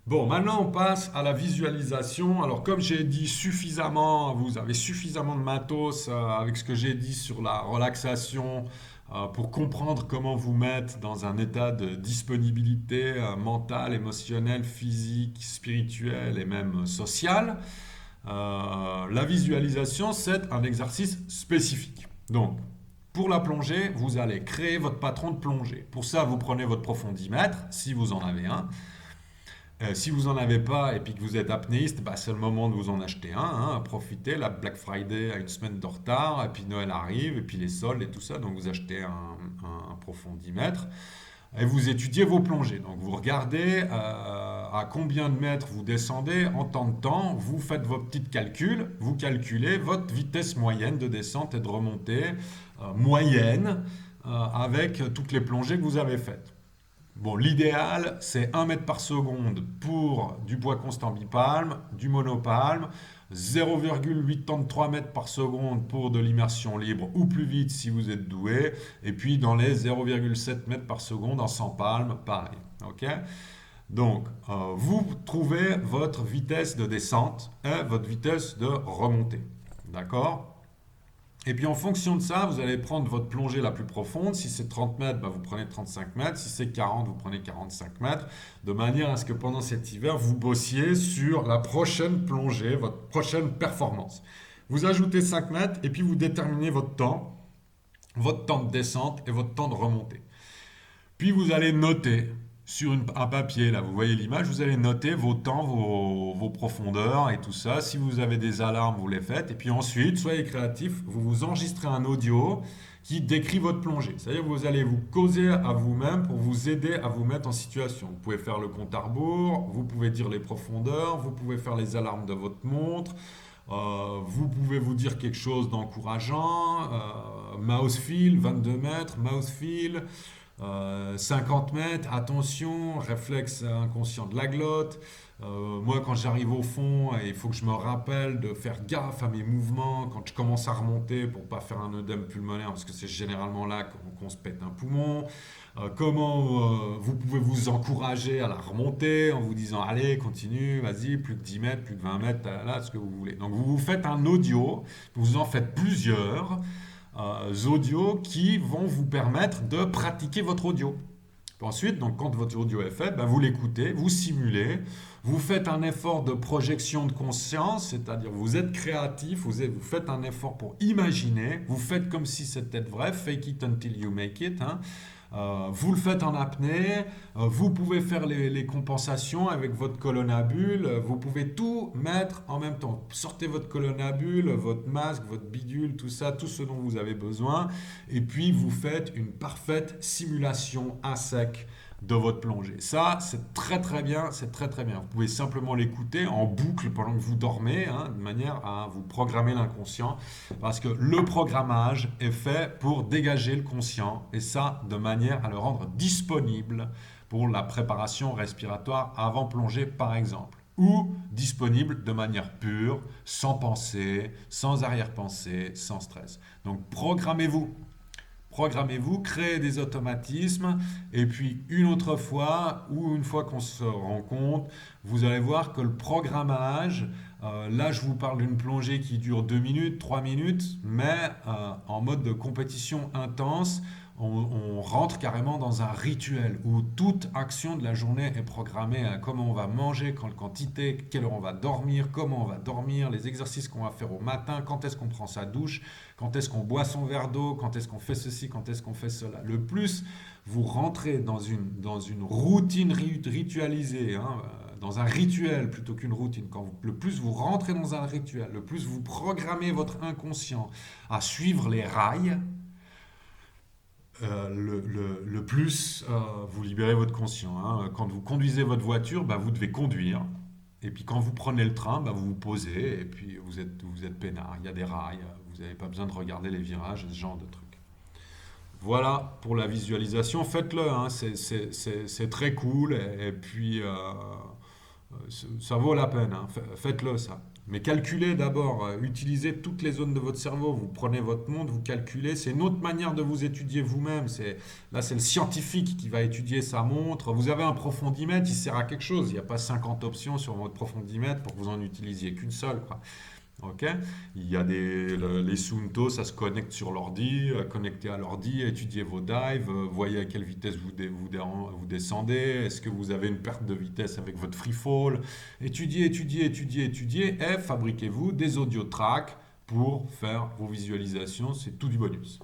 Bon, maintenant on passe à la visualisation. Alors comme j'ai dit suffisamment, vous avez suffisamment de matos avec ce que j'ai dit sur la relaxation pour comprendre comment vous mettre dans un état de disponibilité mentale, émotionnelle, physique, spirituelle et même sociale. La visualisation, c'est un exercice spécifique. Donc, pour la plongée, vous allez créer votre patron de plongée. Pour ça, vous prenez votre profondimètre, si vous en avez un. Si vous n'en avez pas et puis que vous êtes apnéiste, bah, c'est le moment de vous en acheter un. Hein. Profitez, la Black Friday a une semaine de retard, et puis Noël arrive, et puis les soldes et tout ça. Donc vous achetez un profondimètre et vous étudiez vos plongées. Donc vous regardez à combien de mètres vous descendez en temps de temps, vous faites vos petits calculs, vous calculez votre vitesse moyenne de descente et de remontée moyenne avec toutes les plongées que vous avez faites. Bon, l'idéal, c'est 1 mètre par seconde pour du poids constant bipalme, du monopalme, 0,83 mètres par seconde pour de l'immersion libre ou plus vite si vous êtes doué, et puis dans les 0,7 mètres par seconde en sans palme, pareil. Ok. Donc, vous trouvez votre vitesse de descente et votre vitesse de remontée. D'accord. Et puis en fonction de ça, vous allez prendre votre plongée la plus profonde. Si c'est 30 mètres, bah, vous prenez 35 mètres. Si c'est 40, vous prenez 45 mètres. De manière à ce que pendant cet hiver, vous bossiez sur la prochaine plongée, votre prochaine performance. Vous ajoutez 5 mètres et puis vous déterminez votre temps de descente et votre temps de remontée. Puis vous allez noter sur un papier, là, vous voyez l'image, vous allez noter vos temps, vos profondeurs et tout ça. Si vous avez des alarmes, vous les faites. Et puis ensuite, soyez créatif, vous vous enregistrez un audio qui décrit votre plongée. C'est-à-dire que vous allez vous causer à vous-même pour vous aider à vous mettre en situation. Vous pouvez faire le compte à rebours, vous pouvez dire les profondeurs, vous pouvez faire les alarmes de votre montre. Vous pouvez vous dire quelque chose d'encourageant, mouse feel, 22 mètres, mouse feel, 50 mètres, attention, réflexe inconscient de la glotte. Moi, quand j'arrive au fond, il faut que je me rappelle de faire gaffe à mes mouvements quand je commence à remonter pour pas faire un œdème pulmonaire, parce que c'est généralement là qu'on se pète un poumon. Comment vous pouvez vous encourager à la remontée en vous disant allez, continue, vas-y, plus que 10 mètres, plus que 20 mètres, là, ce que vous voulez. Donc vous vous faites un audio, vous en faites plusieurs audios qui vont vous permettre de pratiquer votre audio. Ensuite, donc, quand votre audio est fait, ben, vous l'écoutez, vous simulez, vous faites un effort de projection de conscience, c'est-à-dire vous êtes créatif, vous faites un effort pour imaginer, vous faites comme si c'était vrai, fake it until you make it. Hein. Vous le faites en apnée, vous pouvez faire les compensations avec votre colonne à bulles, vous pouvez tout mettre en même temps. Sortez votre colonne à bulles, votre masque, votre bidule, tout ça, tout ce dont vous avez besoin, et puis vous faites une parfaite simulation à sec de votre plongée. Ça, c'est très très bien, c'est très très bien. Vous pouvez simplement l'écouter en boucle pendant que vous dormez, hein, de manière à vous programmer l'inconscient, parce que le programmage est fait pour dégager le conscient, et ça de manière à le rendre disponible pour la préparation respiratoire avant plongée par exemple, ou disponible de manière pure, sans pensée, sans arrière-pensée, sans stress. Donc programmez-vous, créez des automatismes, et puis une autre fois, ou une fois qu'on se rend compte, vous allez voir que le programmage, là je vous parle d'une plongée qui dure 2 minutes, 3 minutes, mais en mode de compétition intense, on rentre carrément dans un rituel où toute action de la journée est programmée à comment on va manger, quelle quantité, quelle heure on va dormir, comment on va dormir, les exercices qu'on va faire au matin, quand est-ce qu'on prend sa douche, quand est-ce qu'on boit son verre d'eau, quand est-ce qu'on fait ceci, quand est-ce qu'on fait cela. Le plus vous rentrez dans une routine ritualisée, hein, dans un rituel plutôt qu'une routine, le plus vous rentrez dans un rituel, le plus vous programmez votre inconscient à suivre les rails, le plus vous libérez votre conscient. Hein. Quand vous conduisez votre voiture, bah, vous devez conduire. Et puis quand vous prenez le train, bah, vous vous posez et puis vous êtes peinard. Il y a des rails, vous n'avez pas besoin de regarder les virages, ce genre de trucs. Voilà pour la visualisation. Faites-le, hein. C'est très cool et puis ça vaut la peine. Hein. Faites-le ça. Mais calculez d'abord, utilisez toutes les zones de votre cerveau. Vous prenez votre monde, vous calculez. C'est une autre manière de vous étudier vous-même. Là, c'est le scientifique qui va étudier sa montre. Vous avez un profondimètre, il sert à quelque chose. Il n'y a pas 50 options sur votre profondimètre pour que vous en utilisiez qu'une seule, quoi. Ok. Il y a les Suunto, ça se connecte sur l'ordi, connecté à l'ordi, étudiez vos dives, voyez à quelle vitesse vous descendez, est-ce que vous avez une perte de vitesse avec votre free fall. Étudiez, étudiez, étudiez, étudiez et fabriquez-vous des audio tracks pour faire vos visualisations, c'est tout du bonus.